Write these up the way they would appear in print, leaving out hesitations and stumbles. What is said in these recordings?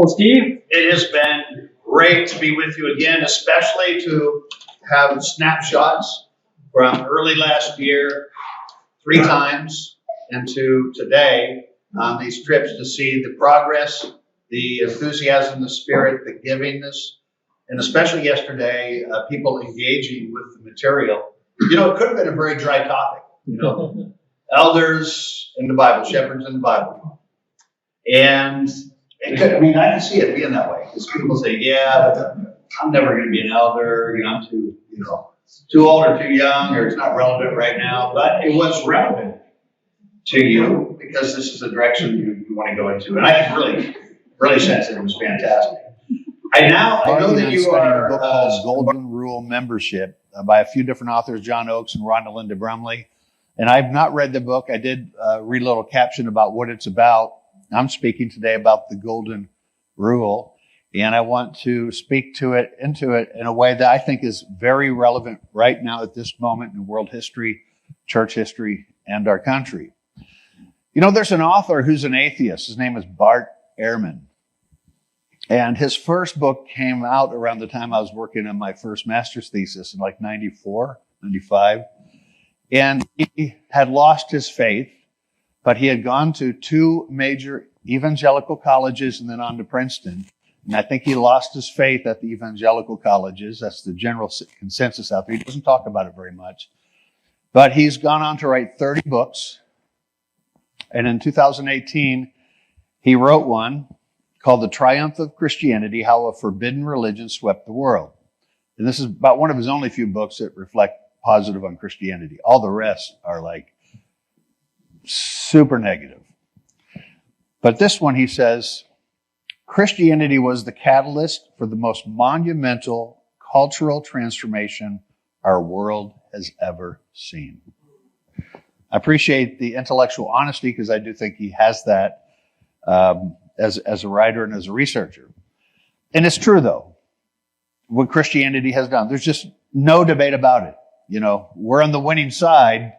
Hello, Steve. It has been great to be with you again, especially to have snapshots from early last year, 3 times, and to today on these trips to see the progress, the enthusiasm, the spirit, the givingness, and especially yesterday, people engaging with the material. You know, it could have been a very dry topic, elders in the Bible, shepherds in the Bible. And I can see it being that way. Because people say, yeah, but I'm never going to be an elder. I'm too old or too young, or it's not relevant right now. But it was relevant to you because this is the direction you want to go into. And I can really sense it was fantastic. I know that you are a book called Golden Rule Membership by a few different authors, John Oakes and Rhonda Linda Brumley. And I've not read the book. I did read a little caption about what it's about. I'm speaking today about the Golden Rule, and I want to speak into it in a way that I think is very relevant right now at this moment in world history, church history, and our country. There's an author who's an atheist. His name is Bart Ehrman. And his first book came out around the time I was working on my first master's thesis in like 94, 95. And he had lost his faith, but he had gone to 2 major evangelical colleges and then on to Princeton. And I think he lost his faith at the evangelical colleges. That's the general consensus out there. He doesn't talk about it very much. But he's gone on to write 30 books. And in 2018, he wrote one called The Triumph of Christianity, How a Forbidden Religion Swept the World. And this is about one of his only few books that reflect positive on Christianity. All the rest are like super negative. But this one, he says, Christianity was the catalyst for the most monumental cultural transformation our world has ever seen. I appreciate the intellectual honesty because I do think he has that as a writer and as a researcher. And it's true, though, what Christianity has done. There's just no debate about it. We're on the winning side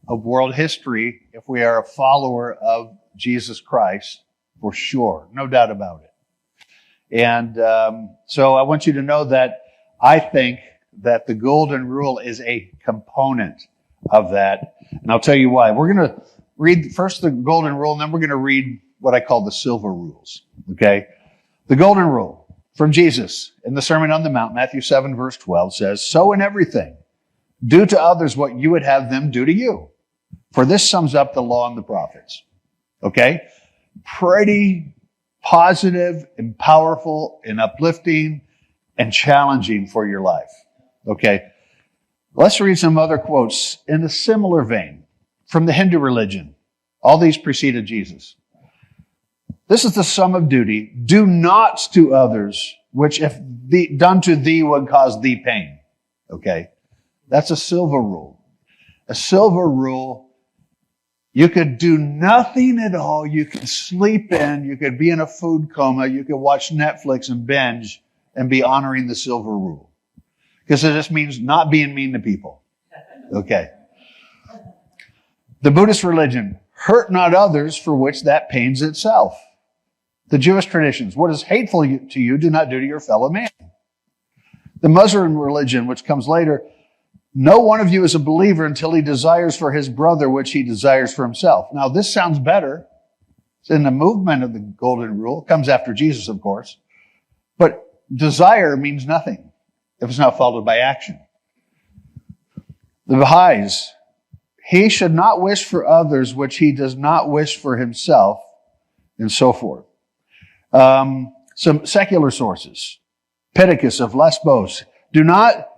of world history if we are a follower of Jesus Christ, for sure. No doubt about it. And so I want you to know that I think that the Golden Rule is a component of that. And I'll tell you why. We're going to read first the Golden Rule, and then we're going to read what I call the Silver Rules. Okay? The Golden Rule from Jesus in the Sermon on the Mount, Matthew 7, verse 12 says, "So in everything, do to others what you would have them do to you. For this sums up the law and the prophets." Okay? Pretty positive and powerful and uplifting and challenging for your life. Okay? Let's read some other quotes in a similar vein from the Hindu religion. All these preceded Jesus. This is the sum of duty. Do not to others, which if done to thee would cause thee pain. Okay? That's a silver rule. A silver rule, you could do nothing at all. You could sleep in. You could be in a food coma. You could watch Netflix and binge and be honoring the silver rule. Because it just means not being mean to people. Okay. The Buddhist religion, hurt not others for which that pains itself. The Jewish traditions, what is hateful to you, do not do to your fellow man. The Muslim religion, which comes later, no one of you is a believer until he desires for his brother which he desires for himself. Now, this sounds better. It's in the movement of the Golden Rule. It comes after Jesus, of course. But desire means nothing if it's not followed by action. The Baha'is, he should not wish for others which he does not wish for himself, and so forth. Some secular sources. Pittacus of Lesbos, do not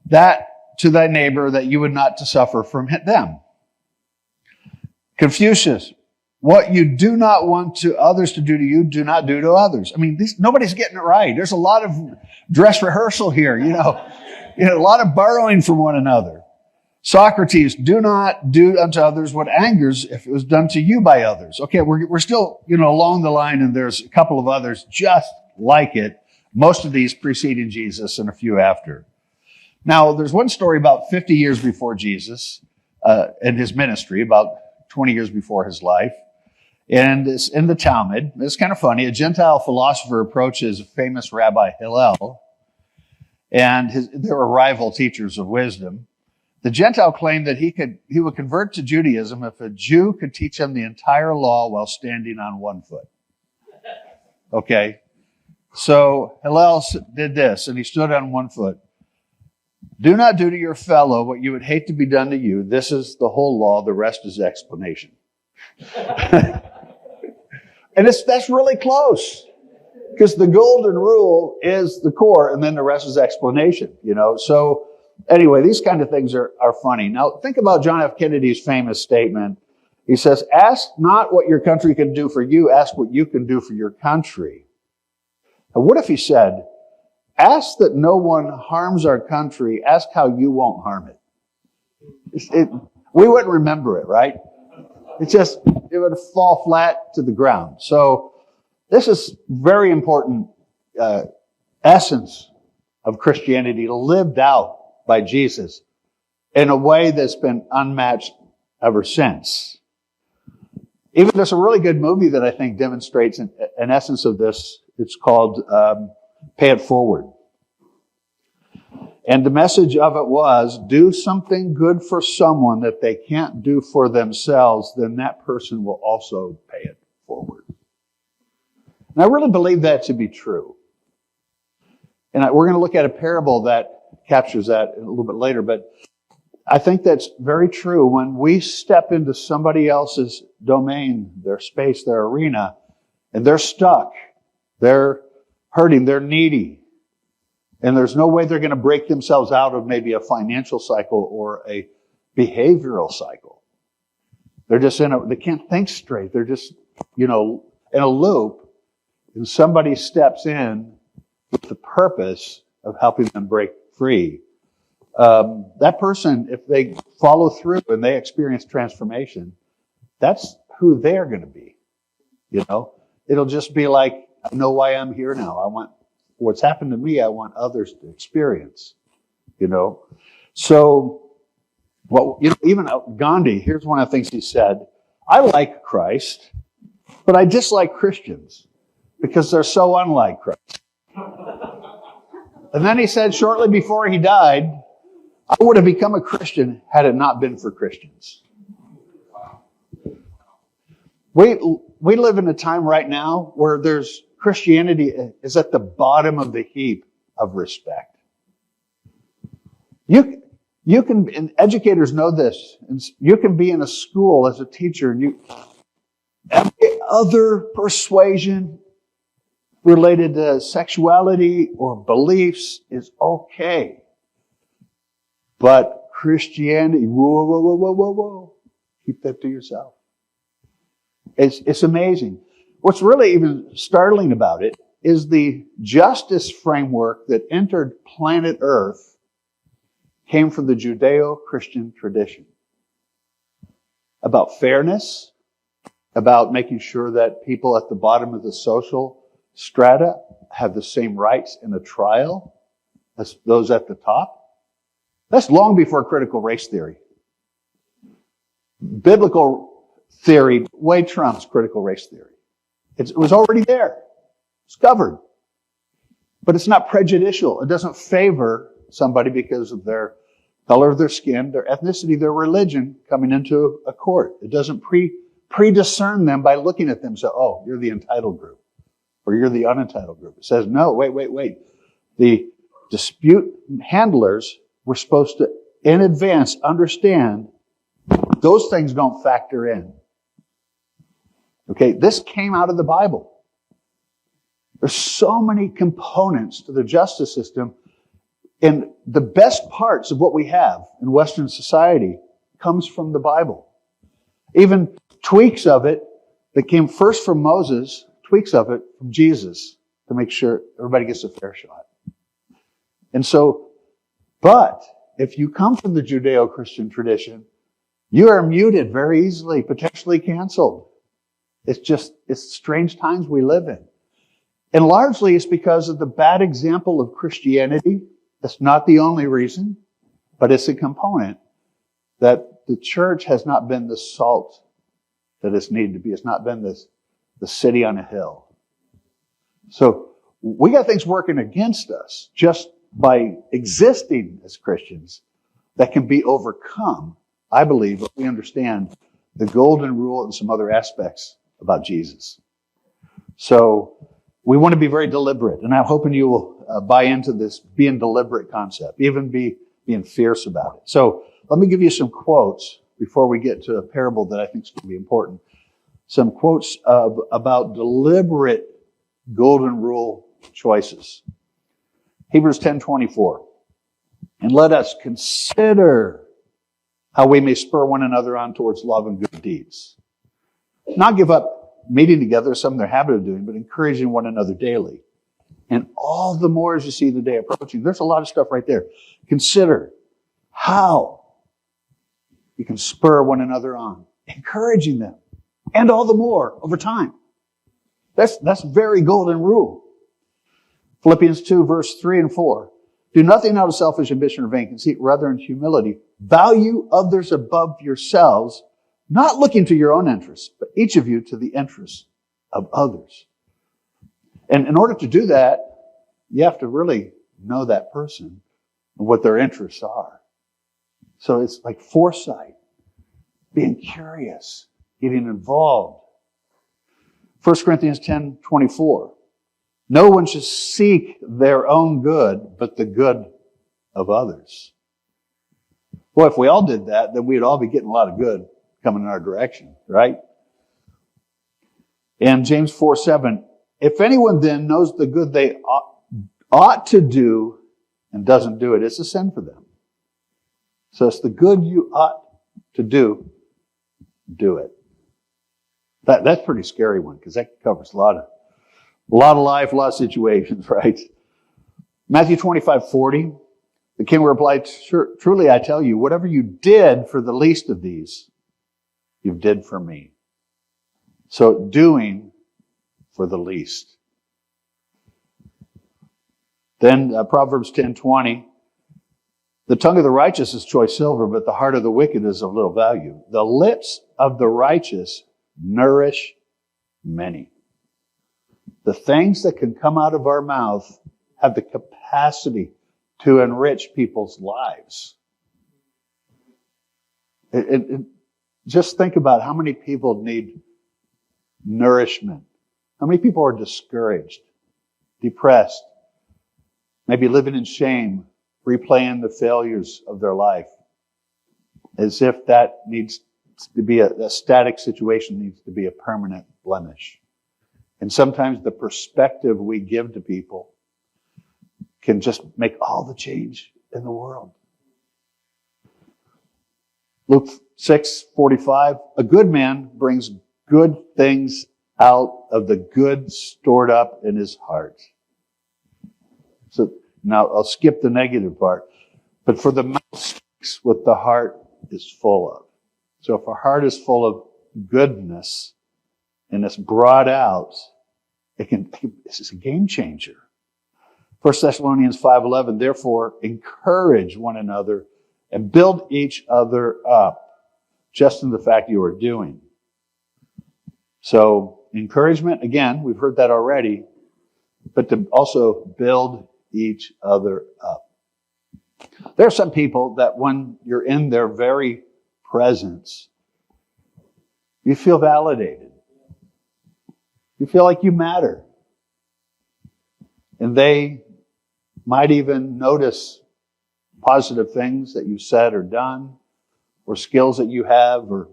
that to thy neighbor that you would not to suffer from them. Confucius, what you do not want to others to do to you, do not do to others. I mean, nobody's getting it right. There's a lot of dress rehearsal here, a lot of borrowing from one another. Socrates, do not do unto others what angers if it was done to you by others. Okay, we're still, along the line, and there's a couple of others just like it. Most of these preceding Jesus and a few after. Now, there's one story about 50 years before Jesus and his ministry, about 20 years before his life. And it's in the Talmud. It's kind of funny. A Gentile philosopher approaches a famous Rabbi Hillel, and they were rival teachers of wisdom. The Gentile claimed that he would convert to Judaism if a Jew could teach him the entire law while standing on one foot. Okay. So Hillel did this, and he stood on one foot. Do not do to your fellow what you would hate to be done to you. This is the whole law. The rest is explanation. And that's really close, because the golden rule is the core, and then the rest is explanation, So anyway, these kind of things are funny. Now, think about John F. Kennedy's famous statement. He says, ask not what your country can do for you, ask what you can do for your country. Now, what if he said, ask that no one harms our country, ask how you won't harm it? We wouldn't remember it, right? It would fall flat to the ground. So this is very important essence of Christianity lived out by Jesus in a way that's been unmatched ever since. Even there's a really good movie that I think demonstrates an essence of this. It's called Pay It Forward. And the message of it was, do something good for someone that they can't do for themselves, then that person will also pay it forward. And I really believe that to be true. And we're going to look at a parable that captures that a little bit later, but I think that's very true. When we step into somebody else's domain, their space, their arena, and they're stuck, they're hurting, they're needy, and there's no way they're going to break themselves out of maybe a financial cycle or a behavioral cycle. They're just they can't think straight. They're just, in a loop, and somebody steps in with the purpose of helping them break free. That person, if they follow through and they experience transformation, that's who they're going to be. It'll just be like, I know why I'm here now. I want what's happened to me, I want others to experience, So, even Gandhi, here's one of the things he said, I like Christ, but I dislike Christians because they're so unlike Christ. And then he said shortly before he died, I would have become a Christian had it not been for Christians. We live in a time right now where Christianity is at the bottom of the heap of respect. You can, and educators know this, and you can be in a school as a teacher, and every other persuasion related to sexuality or beliefs is okay. But Christianity, whoa, keep that to yourself. It's amazing. What's really even startling about it is the justice framework that entered planet Earth came from the Judeo-Christian tradition. About fairness, about making sure that people at the bottom of the social strata have the same rights in a trial as those at the top. That's long before critical race theory. Biblical theory way trumps critical race theory. It was already there. It's covered. But it's not prejudicial. It doesn't favor somebody because of their color of their skin, their ethnicity, their religion coming into a court. It doesn't pre-discern them by looking at them and say, oh, you're the entitled group or you're the unentitled group. It says, no, wait. The dispute handlers were supposed to, in advance, understand those things don't factor in. Okay, this came out of the Bible. There's so many components to the justice system, and the best parts of what we have in Western society comes from the Bible. Even tweaks of it that came first from Moses, tweaks of it from Jesus to make sure everybody gets a fair shot. And so, but if you come from the Judeo-Christian tradition, you are muted very easily, potentially canceled. It's strange times we live in. And largely it's because of the bad example of Christianity. That's not the only reason, but it's a component that the church has not been the salt that it's needed to be. It's not been the city on a hill. So we got things working against us just by existing as Christians that can be overcome, I believe, if we understand the golden rule and some other aspects about Jesus. So we want to be very deliberate, and I'm hoping you will buy into this being deliberate concept, even being fierce about it. So let me give you some quotes before we get to a parable that I think is going to be important. Some quotes about deliberate golden rule choices. Hebrews 10:24. And let us consider how we may spur one another on towards love and good deeds. Not give up meeting together, some of their habit of doing, but encouraging one another daily. And all the more as you see the day approaching. There's a lot of stuff right there. Consider how you can spur one another on, encouraging them, and all the more over time. That's very golden rule. Philippians 2, verse 3 and 4. Do nothing out of selfish ambition or vain conceit, rather in humility. Value others above yourselves, not looking to your own interests, but each of you to the interests of others. And in order to do that, you have to really know that person and what their interests are. So it's like foresight, being curious, getting involved. 1 Corinthians 10:24. No one should seek their own good, but the good of others. Boy, if we all did that, then we'd all be getting a lot of good coming in our direction, right? And James 4:7. If anyone then knows the good they ought to do and doesn't do it, it's a sin for them. So it's the good you ought to do it. That's a pretty scary one, because that covers a lot of life, a lot of situations, right? Matthew 25:40. The king replied, truly I tell you, whatever you did for the least of these, you did for me. So doing for the least. Then Proverbs 10:20. The tongue of the righteous is choice silver, but the heart of the wicked is of little value. The lips of the righteous nourish many. The things that can come out of our mouth have the capacity to enrich people's lives. Just think about how many people need nourishment. How many people are discouraged, depressed, maybe living in shame, replaying the failures of their life, as if that needs to be a static situation, needs to be a permanent blemish. And sometimes the perspective we give to people can just make all the change in the world. Luke 6:45, a good man brings good things out of the good stored up in his heart. So now I'll skip the negative part. But for the mouth speaks what the heart is full of. So if our heart is full of goodness and it's brought out, it's a game changer. 1 Thessalonians 5:11, therefore encourage one another and build each other up, just in the fact you are doing. So encouragement, again, we've heard that already, but to also build each other up. There are some people that when you're in their very presence, you feel validated. You feel like you matter. And they might even notice positive things that you've said or done, or skills that you have, or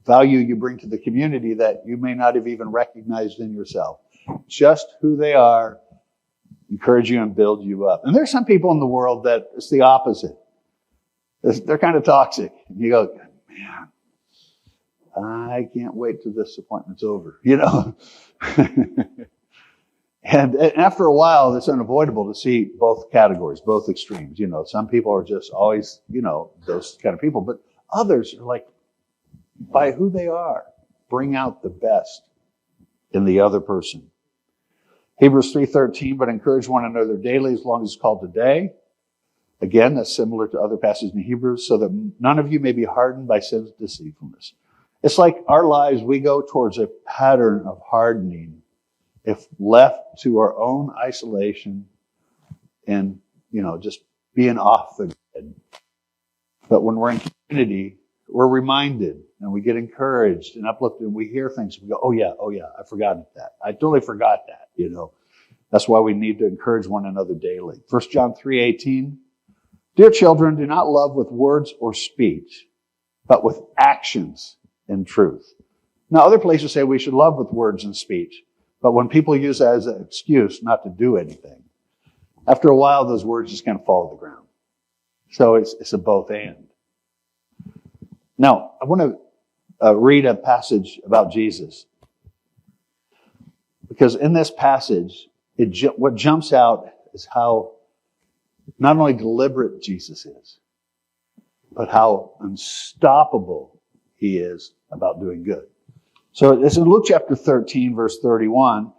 value you bring to the community that you may not have even recognized in yourself. Just who they are, encourage you and build you up. And there's some people in the world that it's the opposite. They're kind of toxic. And you go, man, I can't wait till this appointment's over, you know. And after a while, it's unavoidable to see both categories, both extremes. You know, some people are just always, you know, those kind of people. But others are like, by who they are, bring out the best in the other person. Hebrews 3:13, but encourage one another daily as long as it's called today. Again, that's similar to other passages in Hebrews, so that none of you may be hardened by sin's deceitfulness. It's like our lives, we go towards a pattern of hardening if left to our own isolation and, just being off the grid. But when we're in community, we're reminded and we get encouraged and uplifted and we hear things. We go, oh yeah, I forgot that. I totally forgot that, That's why we need to encourage one another daily. 1 John 3:18, dear children, do not love with words or speech, but with actions and truth. Now, other places say we should love with words and speech, but when people use that as an excuse not to do anything, after a while, those words just kind of fall to the ground. So it's a both and. Now, I want to read a passage about Jesus. Because in this passage, what jumps out is how not only deliberate Jesus is, but how unstoppable he is about doing good. So it's in Luke chapter 13, verse 31.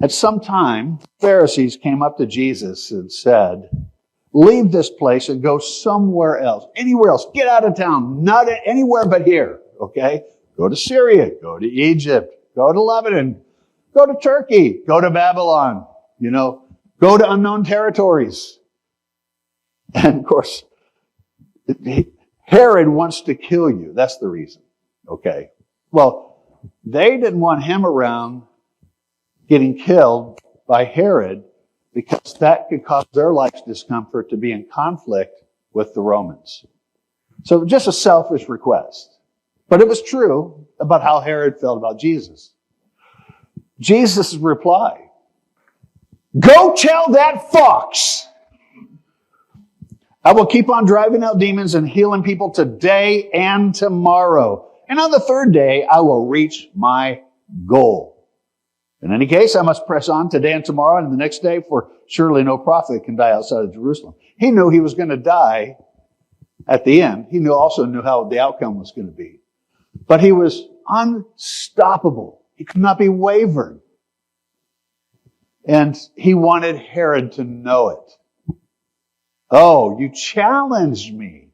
At some time, Pharisees came up to Jesus and said, leave this place and go somewhere else, anywhere else. Get out of town, not anywhere but here, okay? Go to Syria, go to Egypt, go to Lebanon, go to Turkey, go to Babylon, go to unknown territories. And of course, Herod wants to kill you. That's the reason, okay? Well, they didn't want him around getting killed by Herod because that could cause their life's discomfort to be in conflict with the Romans. So just a selfish request. But it was true about how Herod felt about Jesus. Jesus' reply, go tell that fox, I will keep on driving out demons and healing people today and tomorrow. And on the third day, I will reach my goal. In any case, I must press on today and tomorrow and the next day, for surely no prophet can die outside of Jerusalem. He knew he was going to die at the end. He also knew how the outcome was going to be. But he was unstoppable. He could not be wavered. And he wanted Herod to know it. Oh, you challenged me.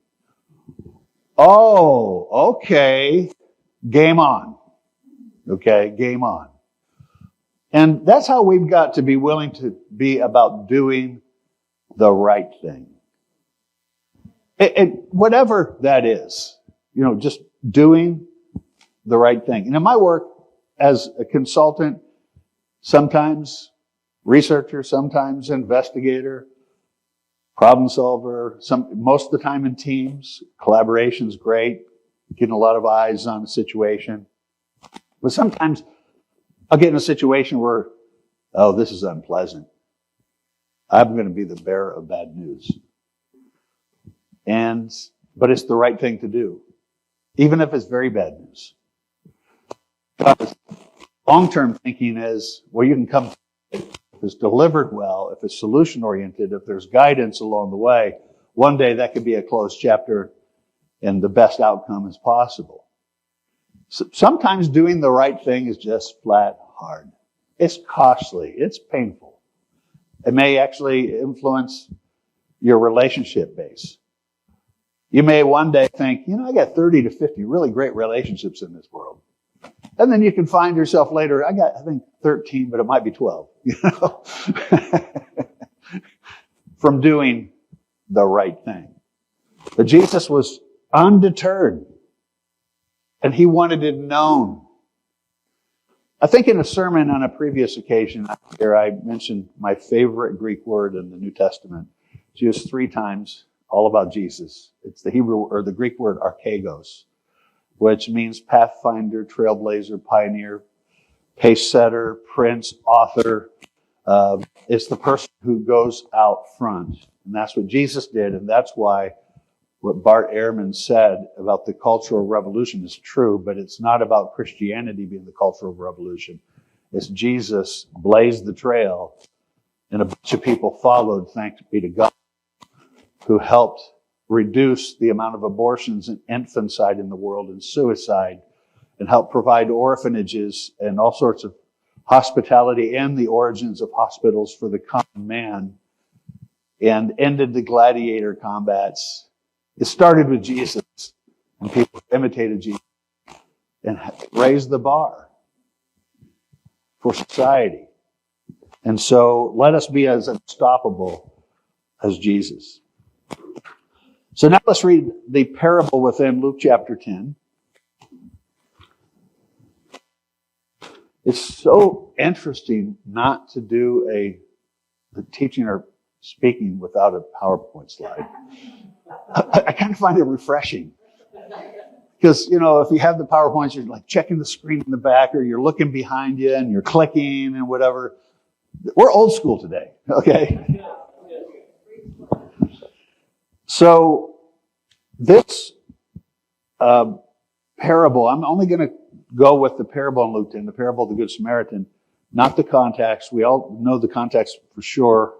Oh, okay. Game on. Okay, game on. And that's how we've got to be willing to be about doing the right thing. Whatever that is, just doing the right thing. And in my work as a consultant, sometimes researcher, sometimes investigator, problem solver, most of the time in teams, collaboration's great, getting a lot of eyes on a situation. But sometimes I'll get in a situation where, oh, this is unpleasant. I'm going to be the bearer of bad news. But it's the right thing to do, even if it's very bad news. But long-term thinking is, well, you can come, if it's delivered well, if it's solution-oriented, if there's guidance along the way, one day that could be a closed chapter and the best outcome is possible. Sometimes doing the right thing is just flat hard. It's costly. It's painful. It may actually influence your relationship base. You may one day think, I got 30 to 50 really great relationships in this world. And then you can find yourself later, I think 13, but it might be 12, from doing the right thing. But Jesus was undeterred. And he wanted it known. I think in a sermon on a previous occasion here, I mentioned my favorite Greek word in the New Testament. It's used 3 times, all about Jesus. It's the Hebrew or the Greek word archegos, which means pathfinder, trailblazer, pioneer, pace setter, prince, author. It's the person who goes out front. And that's what Jesus did. And that's why what Bart Ehrman said about the Cultural Revolution is true, but it's not about Christianity being the Cultural Revolution. It's Jesus blazed the trail, and a bunch of people followed, thanks be to God, who helped reduce the amount of abortions and infanticide in the world and suicide, and helped provide orphanages and all sorts of hospitality and the origins of hospitals for the common man, and ended the gladiator combats. It started with Jesus, and people imitated Jesus. and raise the bar for society. And so let us be as unstoppable as Jesus. So now let's read the parable within Luke chapter 10. It's so interesting not to do a teaching or speaking without a PowerPoint slide. I kind of find it refreshing. Because, if you have the PowerPoints, you're like checking the screen in the back, or you're looking behind you and you're clicking and whatever. We're old school today, okay? So this parable, I'm only going to go with the parable in Luke 10, the parable of the Good Samaritan, not the context. We all know the context for sure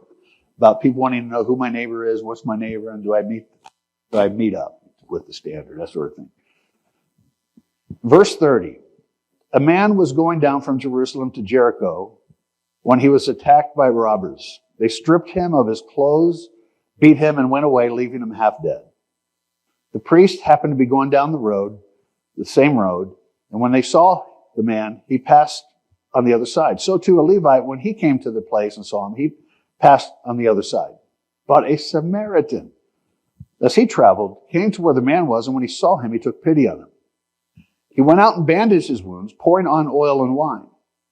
about people wanting to know who my neighbor is, what's my neighbor, and do I meet up with the standard, that sort of thing. Verse 30, a man was going down from Jerusalem to Jericho when he was attacked by robbers. They stripped him of his clothes, beat him, and went away, leaving him half dead. The priest happened to be going down the same road, and when they saw the man, he passed on the other side. So too a Levite, when he came to the place and saw him, he passed on the other side. But a Samaritan, as he traveled, came to where the man was, and when he saw him, he took pity on him. He went out and bandaged his wounds, pouring on oil and wine.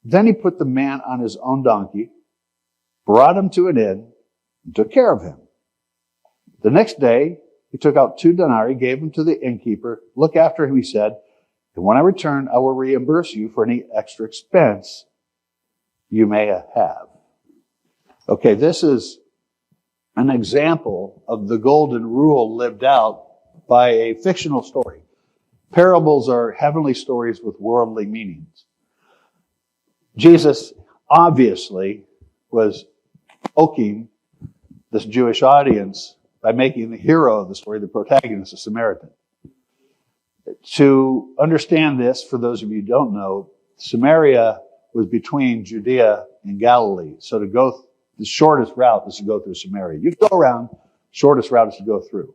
Then he put the man on his own donkey, brought him to an inn, and took care of him. The next day, he took out 2 denarii, gave them to the innkeeper. Look after him, he said, and when I return, I will reimburse you for any extra expense you may have. Okay, this is an example of the golden rule lived out by a fictional story. Parables are heavenly stories with worldly meanings. Jesus obviously was poking this Jewish audience by making the hero of the story, the protagonist, a Samaritan. To understand this, for those of you who don't know, Samaria was between Judea and Galilee. So to go, the shortest route is to go through Samaria. You go around, shortest route is to go through.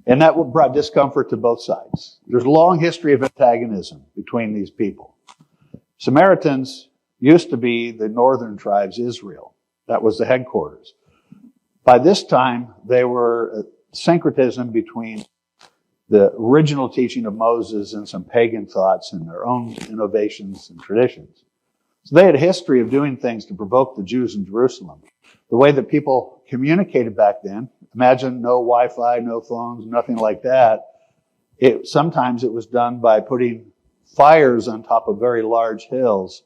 And that brought discomfort to both sides. There's a long history of antagonism between these people. Samaritans used to be the northern tribes, Israel. That was the headquarters. By this time, they were a syncretism between the original teaching of Moses and some pagan thoughts and their own innovations and traditions. So they had a history of doing things to provoke the Jews in Jerusalem. The way that people communicated back then, imagine no Wi-Fi, no phones, nothing like that. Sometimes it was done by putting fires on top of very large hills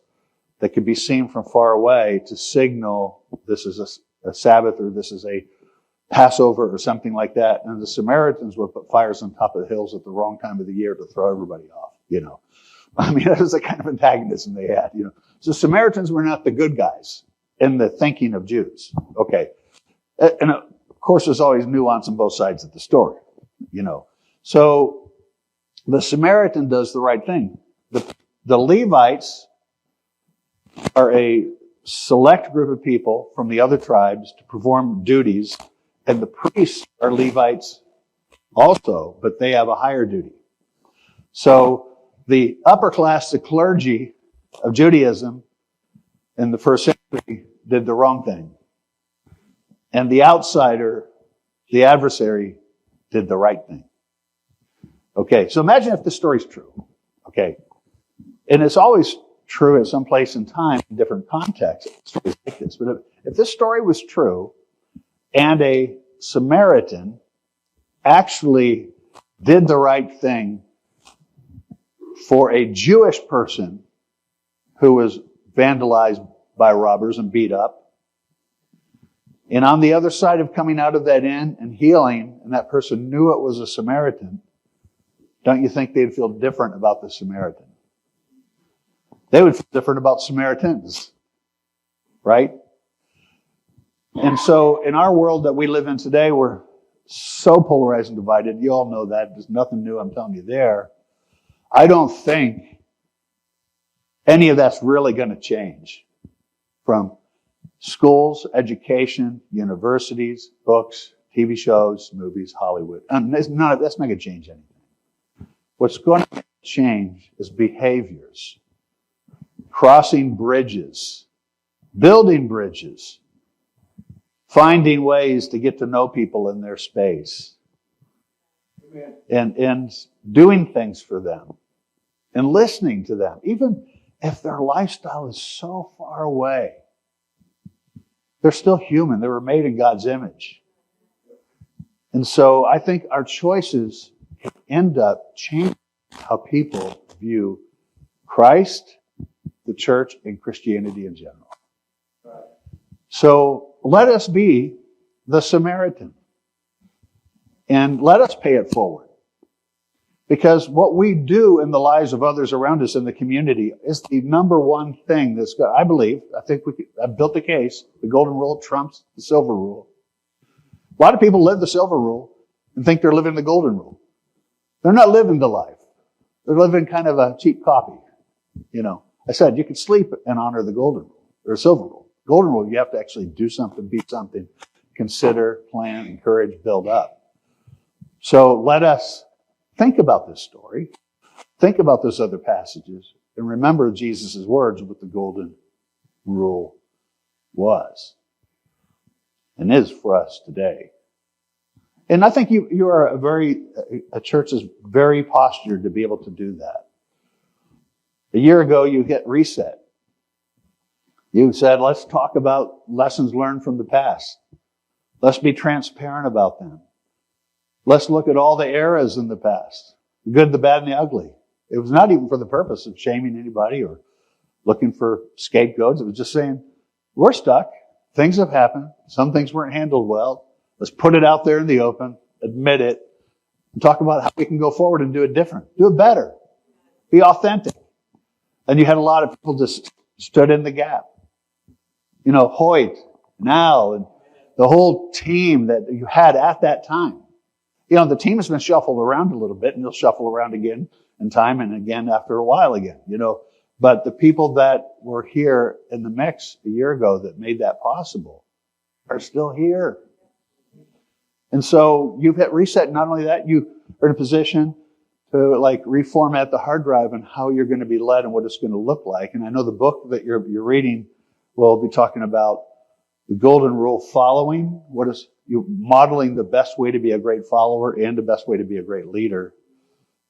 that could be seen from far away to signal this is a Sabbath or this is a Passover or something like that. And the Samaritans would put fires on top of the hills at the wrong time of the year to throw everybody off, I mean, that was the kind of antagonism they had, So Samaritans were not the good guys in the thinking of Jews. Okay. And of course, there's always nuance on both sides of the story, So the Samaritan does the right thing. The Levites are a select group of people from the other tribes to perform duties, and the priests are Levites also, but they have a higher duty. So the upper class, the clergy of Judaism in the first century did the wrong thing. And the outsider, the adversary, did the right thing. Okay, so imagine if this story's true. Okay. And it's always true at some place in time in different contexts, stories like this. But if this story was true and a Samaritan actually did the right thing for a Jewish person who was vandalized by robbers and beat up, and on the other side of coming out of that inn and healing, and that person knew it was a Samaritan, don't you think they'd feel different about the Samaritan? They would feel different about Samaritans, right? And so in our world that we live in today, we're so polarized and divided. You all know that. There's nothing new I'm telling you there. I don't think any of that's really going to change from schools, education, universities, books, TV shows, movies, Hollywood. And that's not going to change anything. What's going to change is behaviors, crossing bridges, building bridges, finding ways to get to know people in their space, and doing things for them, and listening to them, even if their lifestyle is so far away. They're still human. They were made in God's image. And so I think our choices end up changing how people view Christ, the church, and Christianity in general. So let us be the Samaritan. And let us pay it forward. Because what we do in the lives of others around us in the community is the number one thing that's got, I've built the case, the golden rule trumps the silver rule. A lot of people live the silver rule and think they're living the golden rule. They're not living the life. They're living kind of a cheap copy. I said you can sleep and honor the golden rule or silver rule. Golden rule, you have to actually do something, be something, consider, plan, encourage, build up. So let us think about this story. Think about those other passages and remember Jesus' words, what the golden rule was and is for us today. And I think you are a church is very postured to be able to do that. A year ago, you hit reset. You said, let's talk about lessons learned from the past. Let's be transparent about them. Let's look at all the eras in the past, the good, the bad, and the ugly. It was not even for the purpose of shaming anybody or looking for scapegoats. It was just saying, we're stuck. Things have happened. Some things weren't handled well. Let's put it out there in the open, admit it, and talk about how we can go forward and do it different, do it better, be authentic. And you had a lot of people just stood in the gap. Hoyt, Now, and the whole team that you had at that time. The team has been shuffled around a little bit, and they'll shuffle around again in time and again after a while again, But the people that were here in the mix a year ago that made that possible are still here. And so you've hit reset. Not only that, you are in a position to reformat the hard drive and how you're going to be led and what it's going to look like. And I know the book that you're reading will be talking about the golden rule following. What is you modeling the best way to be a great follower and the best way to be a great leader.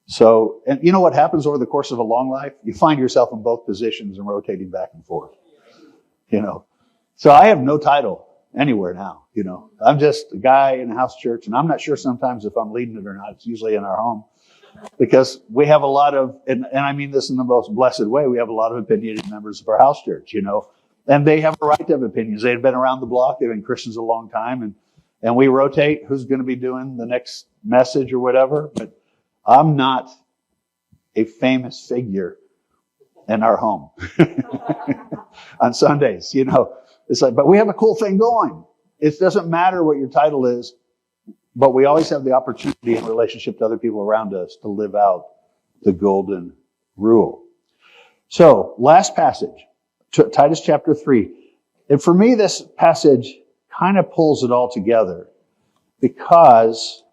So, and you know what happens over the course of a long life? You find yourself in both positions and rotating back and forth. So I have no title anywhere now. I'm just a guy in a house church, and I'm not sure sometimes if I'm leading it or not. It's usually in our home because we have a lot of, and I mean this in the most blessed way, we have a lot of opinionated members of our house church, and they have a right to have opinions. They've been around the block. They've been Christians a long time, and we rotate who's going to be doing the next message or whatever. But I'm not a famous figure in our home on Sundays, It's but we have a cool thing going. It doesn't matter what your title is, but we always have the opportunity in relationship to other people around us to live out the golden rule. So, last passage, Titus chapter 3. And for me, this passage kind of pulls it all together because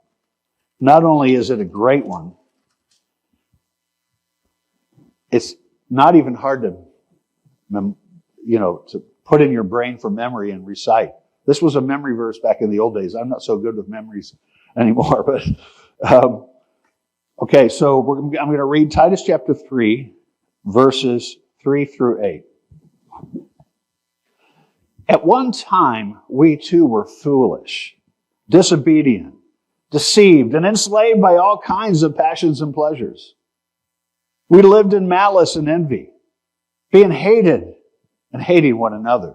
not only is it a great one, it's not even hard to put in your brain for memory and recite. This was a memory verse back in the old days. I'm not so good with memories anymore, but okay. So I'm going to read Titus chapter 3, verses 3 through 8. At one time, we too were foolish, disobedient, deceived, and enslaved by all kinds of passions and pleasures. We lived in malice and envy, being hated and hating one another.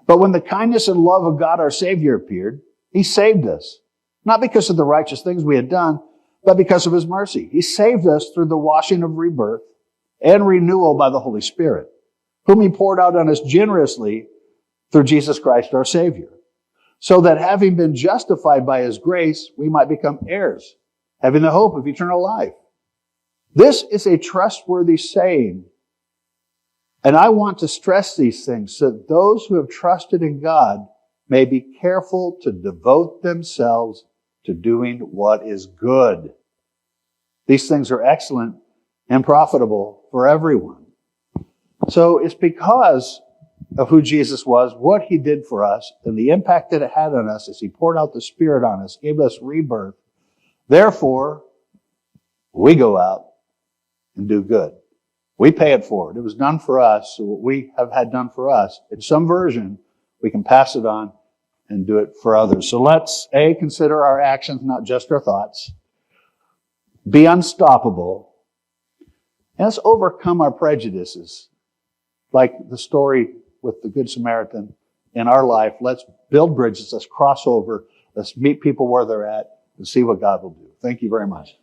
But when the kindness and love of God our Savior appeared, He saved us, not because of the righteous things we had done, but because of His mercy. He saved us through the washing of rebirth and renewal by the Holy Spirit, whom He poured out on us generously through Jesus Christ our Savior, so that having been justified by His grace, we might become heirs, having the hope of eternal life. This is a trustworthy saying, and I want to stress these things so that those who have trusted in God may be careful to devote themselves to doing what is good. These things are excellent and profitable for everyone. So it's because of who Jesus was, what he did for us, and the impact that it had on us as he poured out the Spirit on us, gave us rebirth. Therefore, we go out and do good. We pay it forward. It was done for us. So what we have had done for us, in some version, we can pass it on and do it for others. So let's, A, consider our actions, not just our thoughts. Be unstoppable. And let's overcome our prejudices. Like the story with the Good Samaritan in our life. Let's build bridges. Let's cross over. Let's meet people where they're at and see what God will do. Thank you very much.